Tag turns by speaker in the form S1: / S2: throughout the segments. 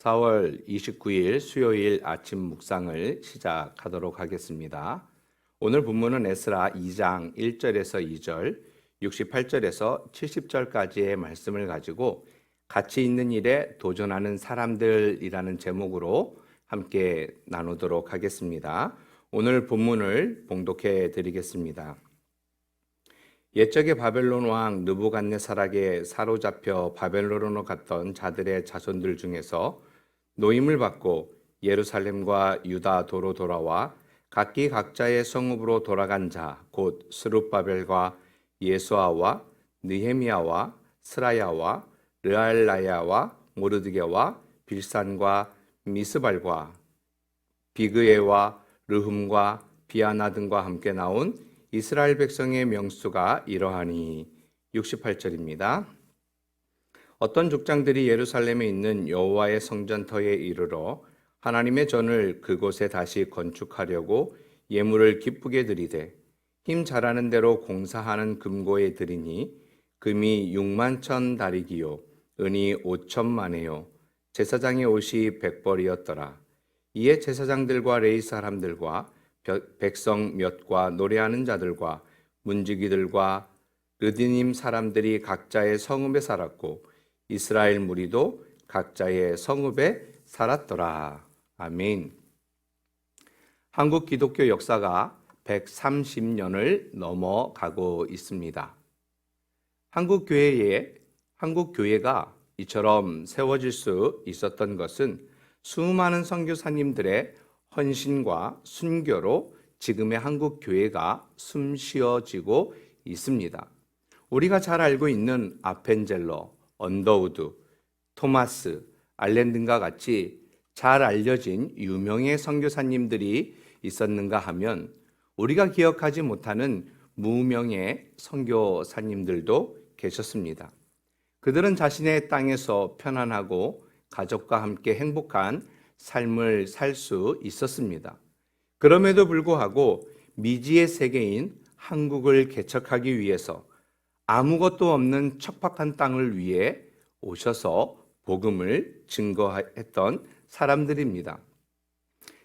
S1: 4월 29일 수요일 아침 묵상을 시작하도록 하겠습니다. 오늘 본문은 에스라 2장 1절에서 2절, 68절에서 70절까지의 말씀을 가지고 가치 있는 일에 도전하는 사람들이라는 제목으로 함께 나누도록 하겠습니다. 오늘 본문을 봉독해 드리겠습니다. 옛적에 바벨론 왕 느부갓네살에게 사로잡혀 바벨론으로 갔던 자들의 자손들 중에서 노임을 받고 예루살렘과 유다 도로 돌아와 각기 각자의 성읍으로 돌아간 자 곧 스룹바벨과 예수아와 느헤미야와 스라야와 르알라야와 모르드게와 빌산과 미스발과 비그에와 르흠과 비아나 등과 함께 나온 이스라엘 백성의 명수가 이러하니 68절입니다. 어떤 족장들이 예루살렘에 있는 여호와의 성전터에 이르러 하나님의 전을 그곳에 다시 건축하려고 예물을 기쁘게 드리되 힘 잘하는 대로 공사하는 금고에 드리니 금이 6만 다리기요 은이 5천만에요 제사장의 옷이 100벌이었더라. 이에 제사장들과 레위 사람들과 백성 몇과 노래하는 자들과 문지기들과 르디님 사람들이 각자의 성읍에 살았고 이스라엘 무리도 각자의 성읍에 살았더라. 아멘. 한국 기독교 역사가 130년을 넘어가고 있습니다. 한국 교회가 이처럼 세워질 수 있었던 것은 수많은 선교사님들의 헌신과 순교로 지금의 한국 교회가 숨쉬어지고 있습니다. 우리가 잘 알고 있는 아펜젤러, 언더우드, 토마스, 알렌 등과 같이 잘 알려진 유명의 선교사님들이 있었는가 하면 우리가 기억하지 못하는 무명의 선교사님들도 계셨습니다. 그들은 자신의 땅에서 편안하고 가족과 함께 행복한 삶을 살 수 있었습니다. 그럼에도 불구하고 미지의 세계인 한국을 개척하기 위해서 아무것도 없는 척박한 땅을 위해 오셔서 복음을 증거했던 사람들입니다.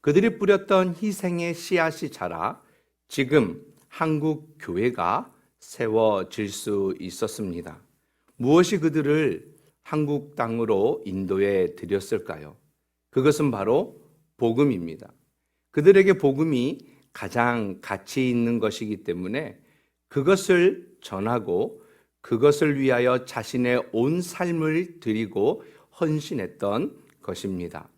S1: 그들이 뿌렸던 희생의 씨앗이 자라 지금 한국 교회가 세워질 수 있었습니다. 무엇이 그들을 한국 땅으로 인도해 드렸을까요? 그것은 바로 복음입니다. 그들에게 복음이 가장 가치 있는 것이기 때문에 그것을 전하고 그것을 위하여 자신의 온 삶을 드리고 헌신했던 것입니다.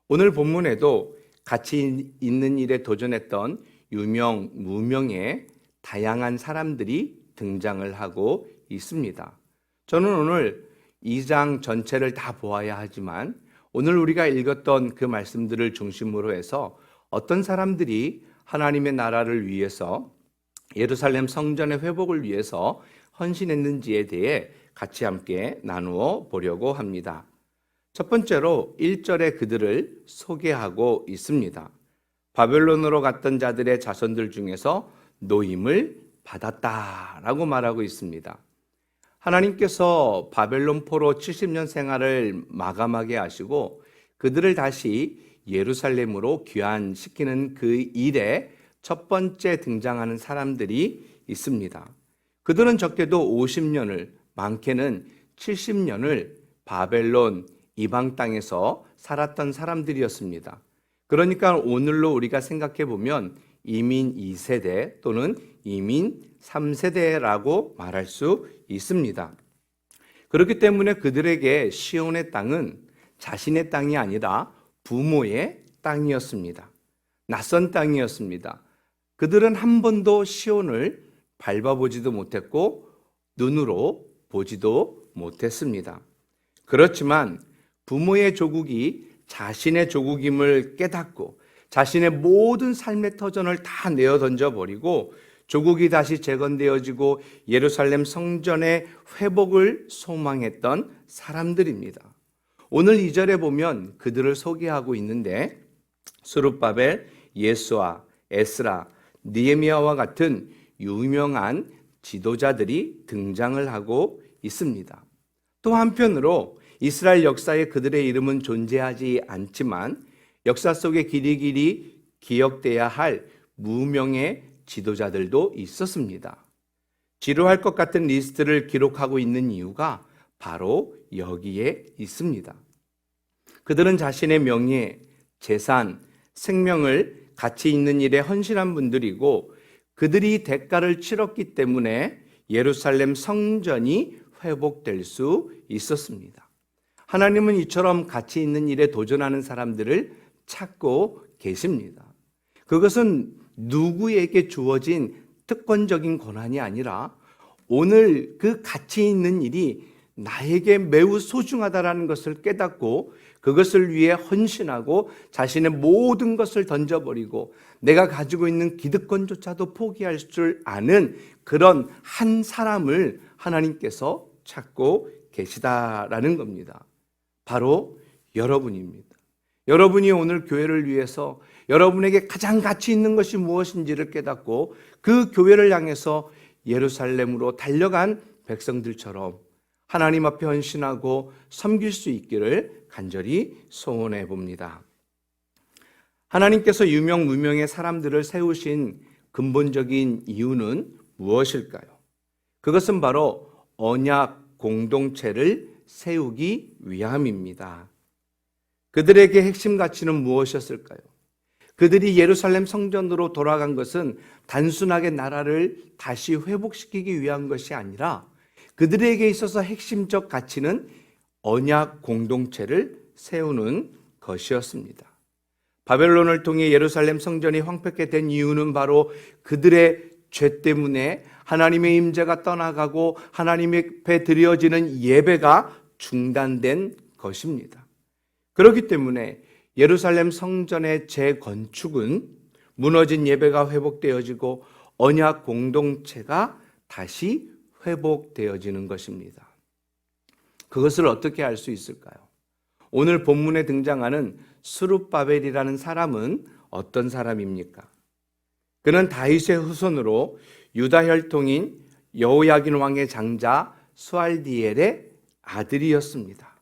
S1: 오늘 본문에도 가치 있는 일에 도전했던 유명, 무명의 다양한 사람들이 등장을 하고 있습니다. 저는 오늘 2장 전체를 다 보아야 하지만 오늘 우리가 읽었던 그 말씀들을 중심으로 해서 어떤 사람들이 하나님의 나라를 위해서 예루살렘 성전의 회복을 위해서 헌신했는지에 대해 같이 함께 나누어 보려고 합니다. 첫 번째로 1절에 그들을 소개하고 있습니다. 바벨론으로 갔던 자들의 자손들 중에서 노임을 받았다라고 말하고 있습니다. 하나님께서 바벨론 포로 70년 생활을 마감하게 하시고 그들을 다시 예루살렘으로 귀환시키는 그 일에 첫 번째 등장하는 사람들이 있습니다. 그들은 적게도 50년을, 많게는 70년을 바벨론 이방 땅에서 살았던 사람들이었습니다. 그러니까 오늘로 우리가 생각해 보면 이민 2세대 또는 이민 3세대라고 말할 수 있습니다. 그렇기 때문에 그들에게 시온의 땅은 자신의 땅이 아니라 부모의 땅이었습니다. 낯선 땅이었습니다. 그들은 한 번도 시온을 밟아보지도 못했고 눈으로 보지도 못했습니다. 그렇지만 부모의 조국이 자신의 조국임을 깨닫고 자신의 모든 삶의 터전을 다 내어 던져버리고 조국이 다시 재건되어지고 예루살렘 성전의 회복을 소망했던 사람들입니다. 오늘 2절에 보면 그들을 소개하고 있는데 스룹바벨, 예수아, 에스라, 느헤미야와 같은 유명한 지도자들이 등장을 하고 있습니다. 또 한편으로 이스라엘 역사에 그들의 이름은 존재하지 않지만 역사 속에 길이길이 기억돼야 할 무명의 지도자들도 있었습니다. 지루할 것 같은 리스트를 기록하고 있는 이유가 바로 여기에 있습니다. 그들은 자신의 명예, 재산, 생명을 가치 있는 일에 헌신한 분들이고 그들이 대가를 치렀기 때문에 예루살렘 성전이 회복될 수 있었습니다. 하나님은 이처럼 가치 있는 일에 도전하는 사람들을 찾고 계십니다. 그것은 누구에게 주어진 특권적인 권한이 아니라 오늘 그 가치 있는 일이 나에게 매우 소중하다라는 것을 깨닫고 그것을 위해 헌신하고 자신의 모든 것을 던져버리고 내가 가지고 있는 기득권조차도 포기할 줄 아는 그런 한 사람을 하나님께서 찾고 계시다라는 겁니다. 바로 여러분입니다. 여러분이 오늘 교회를 위해서 여러분에게 가장 가치 있는 것이 무엇인지를 깨닫고 그 교회를 향해서 예루살렘으로 달려간 백성들처럼 하나님 앞에 헌신하고 섬길 수 있기를 간절히 소원해 봅니다. 하나님께서 유명 무명의 사람들을 세우신 근본적인 이유는 무엇일까요? 그것은 바로 언약 공동체를 세우기 위함입니다. 그들에게 핵심 가치는 무엇이었을까요? 그들이 예루살렘 성전으로 돌아간 것은 단순하게 나라를 다시 회복시키기 위한 것이 아니라 그들에게 있어서 핵심적 가치는 언약 공동체를 세우는 것이었습니다. 바벨론을 통해 예루살렘 성전이 황폐케 된 이유는 바로 그들의 죄 때문에 하나님의 임재가 떠나가고 하나님 앞에 드려지는 예배가 중단된 것입니다. 그렇기 때문에 예루살렘 성전의 재건축은 무너진 예배가 회복되어지고 언약 공동체가 다시 회복되어지는 것입니다. 그것을 어떻게 알 수 있을까요? 오늘 본문에 등장하는 스룹바벨이라는 사람은 어떤 사람입니까? 그는 다윗의 후손으로 유다 혈통인 여호야긴 왕의 장자 스알디엘의 아들이었습니다.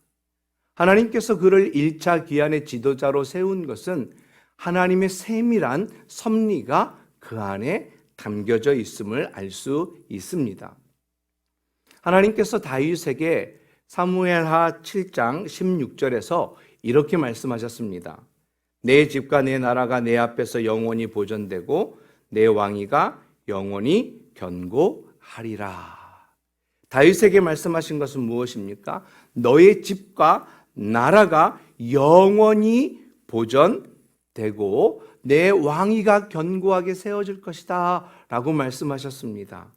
S1: 하나님께서 그를 1차 귀환의 지도자로 세운 것은 하나님의 세밀한 섭리가 그 안에 담겨져 있음을 알 수 있습니다. 하나님께서 다윗에게 사무엘하 7장 16절에서 이렇게 말씀하셨습니다. 내 집과 내 나라가 내 앞에서 영원히 보존되고 내 왕위가 영원히 견고하리라. 다윗에게 말씀하신 것은 무엇입니까? 너의 집과 나라가 영원히 보존되고 내 왕위가 견고하게 세워질 것이다 라고 말씀하셨습니다.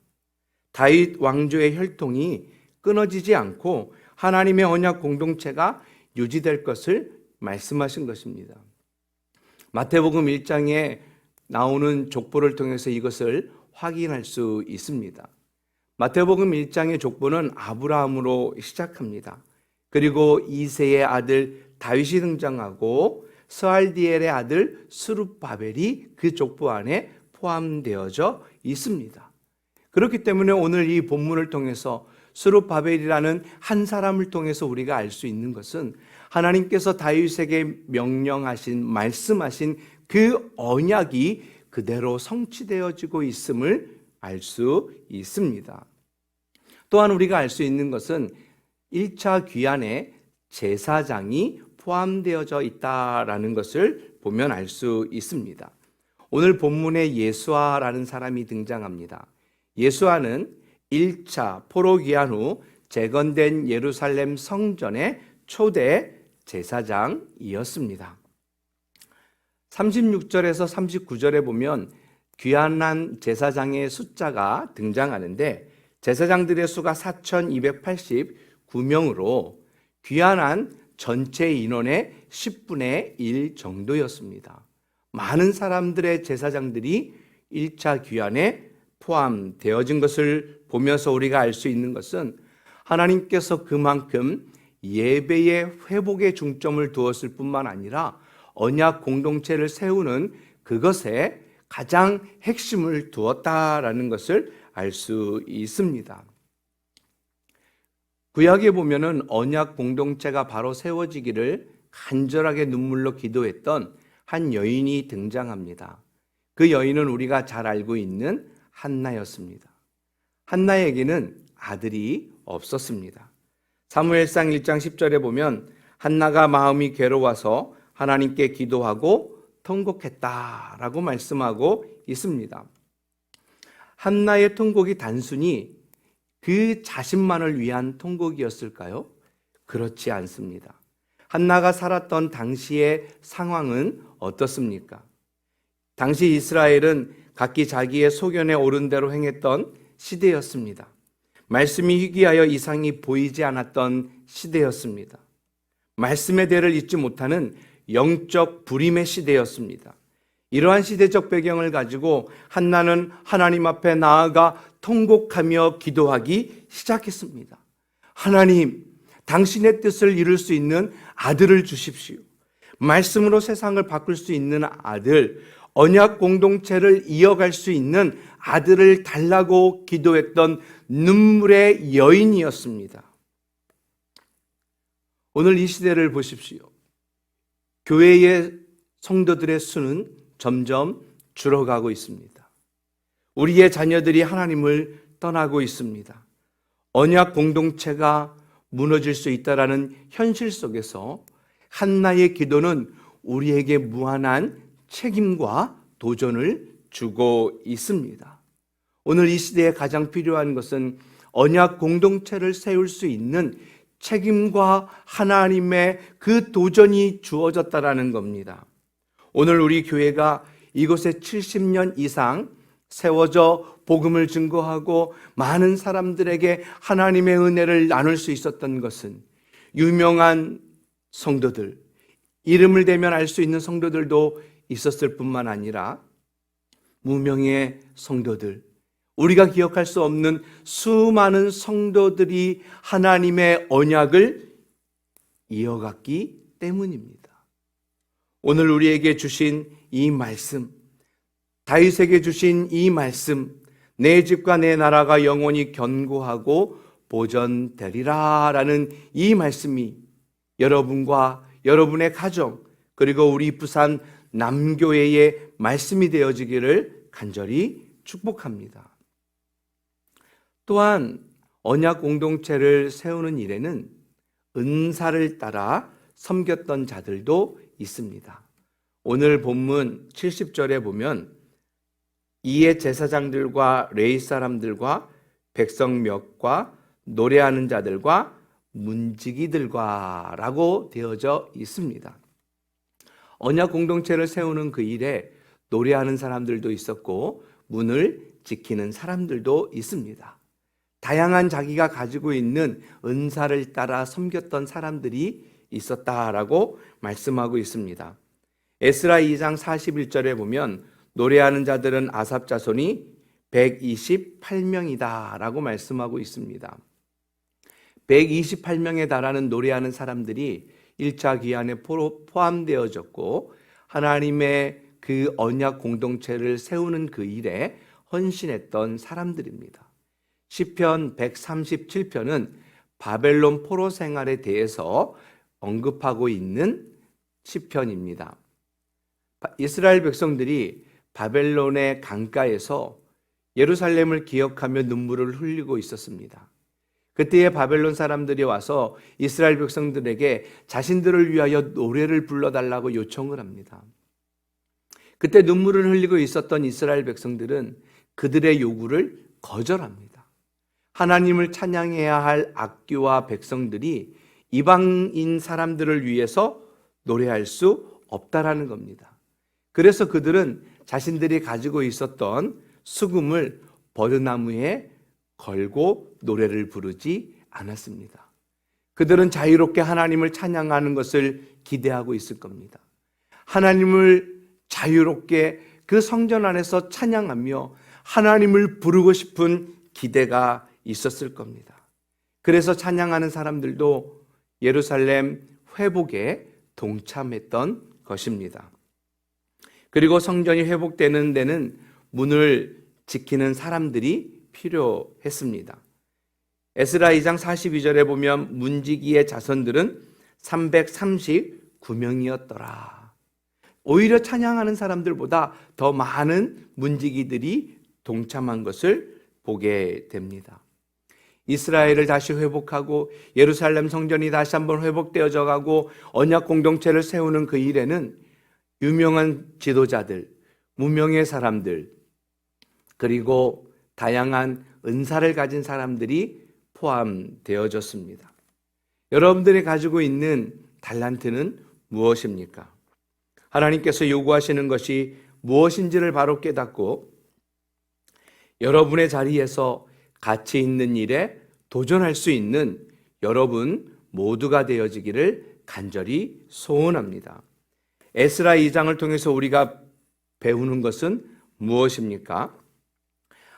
S1: 다윗 왕조의 혈통이 끊어지지 않고 하나님의 언약 공동체가 유지될 것을 말씀하신 것입니다. 마태복음 1장에 나오는 족보를 통해서 이것을 확인할 수 있습니다. 마태복음 1장의 족보는 아브라함으로 시작합니다. 그리고 이새의 아들 다윗이 등장하고 스알디엘의 아들 스룹바벨이 그 족보 안에 포함되어져 있습니다. 그렇기 때문에 오늘 이 본문을 통해서 스룹바벨이라는 한 사람을 통해서 우리가 알 수 있는 것은 하나님께서 다윗에게 명령하신 말씀하신 그 언약이 그대로 성취되어지고 있음을 알 수 있습니다. 또한 우리가 알 수 있는 것은 1차 귀환에 제사장이 포함되어져 있다라는 것을 보면 알 수 있습니다. 오늘 본문에 예수아라는 사람이 등장합니다. 예수아는 1차 포로 귀환 후 재건된 예루살렘 성전의 초대 제사장이었습니다. 36절에서 39절에 보면 귀환한 제사장의 숫자가 등장하는데 제사장들의 수가 4,289명으로 귀환한 전체 인원의 10분의 1 정도였습니다. 많은 사람들의 제사장들이 1차 귀환에 포함되어진 것을 보면서 우리가 알 수 있는 것은 하나님께서 그만큼 예배의 회복에 중점을 두었을 뿐만 아니라 언약 공동체를 세우는 그것에 가장 핵심을 두었다라는 것을 알 수 있습니다. 구약에 보면은 언약 공동체가 바로 세워지기를 간절하게 눈물로 기도했던 한 여인이 등장합니다. 그 여인은 우리가 잘 알고 있는 한나였습니다. 한나에게는 아들이 없었습니다. 사무엘상 1장 10절에 보면 한나가 마음이 괴로워서 하나님께 기도하고 통곡했다라고 말씀하고 있습니다. 한나의 통곡이 단순히 그 자신만을 위한 통곡이었을까요? 그렇지 않습니다. 한나가 살았던 당시의 상황은 어떻습니까? 당시 이스라엘은 각기 자기의 소견에 오른 대로 행했던 시대였습니다. 말씀이 희귀하여 이상이 보이지 않았던 시대였습니다. 말씀의 대를 잊지 못하는 영적 불임의 시대였습니다. 이러한 시대적 배경을 가지고 한나는 하나님 앞에 나아가 통곡하며 기도하기 시작했습니다. 하나님, 당신의 뜻을 이룰 수 있는 아들을 주십시오. 말씀으로 세상을 바꿀 수 있는 아들, 언약 공동체를 이어갈 수 있는 아들을 달라고 기도했던 눈물의 여인이었습니다. 오늘 이 시대를 보십시오. 교회의 성도들의 수는 점점 줄어가고 있습니다. 우리의 자녀들이 하나님을 떠나고 있습니다. 언약 공동체가 무너질 수 있다라는 현실 속에서 한나의 기도는 우리에게 무한한 책임과 도전을 주고 있습니다. 오늘 이 시대에 가장 필요한 것은 언약 공동체를 세울 수 있는 책임과 하나님의 그 도전이 주어졌다라는 겁니다. 오늘 우리 교회가 이곳에 70년 이상 세워져 복음을 증거하고 많은 사람들에게 하나님의 은혜를 나눌 수 있었던 것은 유명한 성도들, 이름을 대면 알 수 있는 성도들도 있었을 뿐만 아니라 무명의 성도들, 우리가 기억할 수 없는 수많은 성도들이 하나님의 언약을 이어갔기 때문입니다. 오늘 우리에게 주신 이 말씀, 다윗에게 주신 이 말씀, 내 집과 내 나라가 영원히 견고하고 보존되리라 라는 이 말씀이 여러분과 여러분의 가정, 그리고 우리 부산 남교회의 말씀이 되어지기를 간절히 축복합니다. 또한 언약 공동체를 세우는 일에는 은사를 따라 섬겼던 자들도 있습니다. 오늘 본문 70절에 보면 이에 제사장들과 레위 사람들과 백성 몇과 노래하는 자들과 문지기들과 라고 되어져 있습니다. 언약 공동체를 세우는 그 일에 노래하는 사람들도 있었고 문을 지키는 사람들도 있습니다. 다양한 자기가 가지고 있는 은사를 따라 섬겼던 사람들이 있었다라고 말씀하고 있습니다. 에스라 2장 41절에 보면 노래하는 자들은 아삽 자손이 128명이다 라고 말씀하고 있습니다. 128명에 달하는 노래하는 사람들이 1차 귀환에 포함되어졌고 하나님의 그 언약 공동체를 세우는 그 일에 헌신했던 사람들입니다. 시편 137편은 바벨론 포로 생활에 대해서 언급하고 있는 시편입니다. 이스라엘 백성들이 바벨론의 강가에서 예루살렘을 기억하며 눈물을 흘리고 있었습니다. 그때의 바벨론 사람들이 와서 이스라엘 백성들에게 자신들을 위하여 노래를 불러달라고 요청을 합니다. 그때 눈물을 흘리고 있었던 이스라엘 백성들은 그들의 요구를 거절합니다. 하나님을 찬양해야 할 악교와 백성들이 이방인 사람들을 위해서 노래할 수 없다라는 겁니다. 그래서 그들은 자신들이 가지고 있었던 수금을 버드나무에 걸고 노래를 부르지 않았습니다. 그들은 자유롭게 하나님을 찬양하는 것을 기대하고 있을 겁니다. 하나님을 자유롭게 그 성전 안에서 찬양하며 하나님을 부르고 싶은 기대가 있었을 겁니다. 그래서 찬양하는 사람들도 예루살렘 회복에 동참했던 것입니다. 그리고 성전이 회복되는 데는 문을 지키는 사람들이 필요했습니다. 에스라 2장 42절에 보면 문지기의 자손들은 339명이었더라. 오히려 찬양하는 사람들보다 더 많은 문지기들이 동참한 것을 보게 됩니다. 이스라엘을 다시 회복하고 예루살렘 성전이 다시 한번 회복되어져 가고 언약 공동체를 세우는 그 일에는 유명한 지도자들, 무명의 사람들, 그리고 다양한 은사를 가진 사람들이 포함되어졌습니다. 여러분들이 가지고 있는 달란트는 무엇입니까? 하나님께서 요구하시는 것이 무엇인지를 바로 깨닫고 여러분의 자리에서 가치 있는 일에 도전할 수 있는 여러분 모두가 되어지기를 간절히 소원합니다. 에스라 2장을 통해서 우리가 배우는 것은 무엇입니까?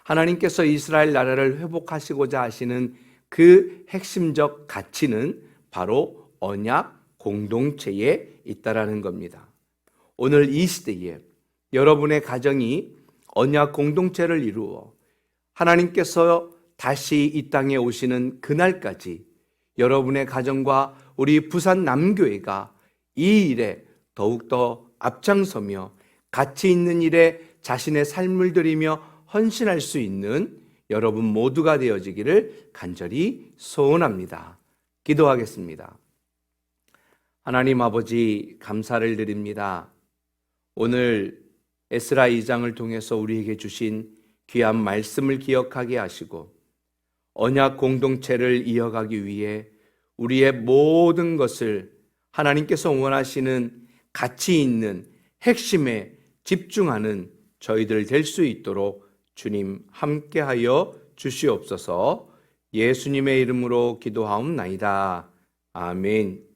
S1: 하나님께서 이스라엘 나라를 회복하시고자 하시는 그 핵심적 가치는 바로 언약 공동체에 있다라는 겁니다. 오늘 이 시대에 여러분의 가정이 언약 공동체를 이루어 하나님께서 다시 이 땅에 오시는 그날까지 여러분의 가정과 우리 부산 남교회가 이 일에 더욱더 앞장서며 가치 있는 일에 자신의 삶을 들이며 헌신할 수 있는 여러분 모두가 되어지기를 간절히 소원합니다. 기도하겠습니다. 하나님 아버지, 감사를 드립니다. 오늘 에스라 2장을 통해서 우리에게 주신 귀한 말씀을 기억하게 하시고 언약 공동체를 이어가기 위해 우리의 모든 것을 하나님께서 원하시는 가치 있는 핵심에 집중하는 저희들 될 수 있도록 주님 함께하여 주시옵소서. 예수님의 이름으로 기도하옵나이다. 아멘.